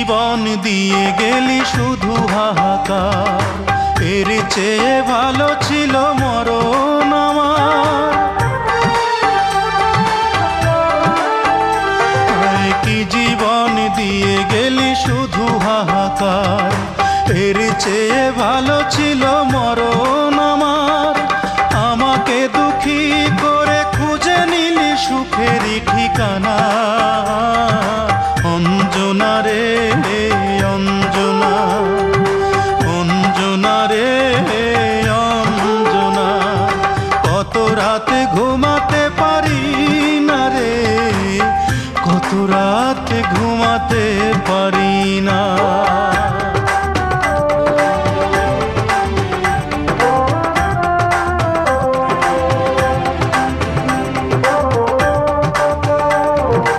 জীবন দিয়ে গেলি শুধু হাহাকার, এর চেয়ে ভালো ছিল মরণ আমার। কি জীবন দিয়ে গেলি শুধু হাহাকার, এর চেয়ে ভালো ছিল মরণ আমার। আমাকে দুঃখী করে খুঁজে নিলি সুখেরই ঠিকানা।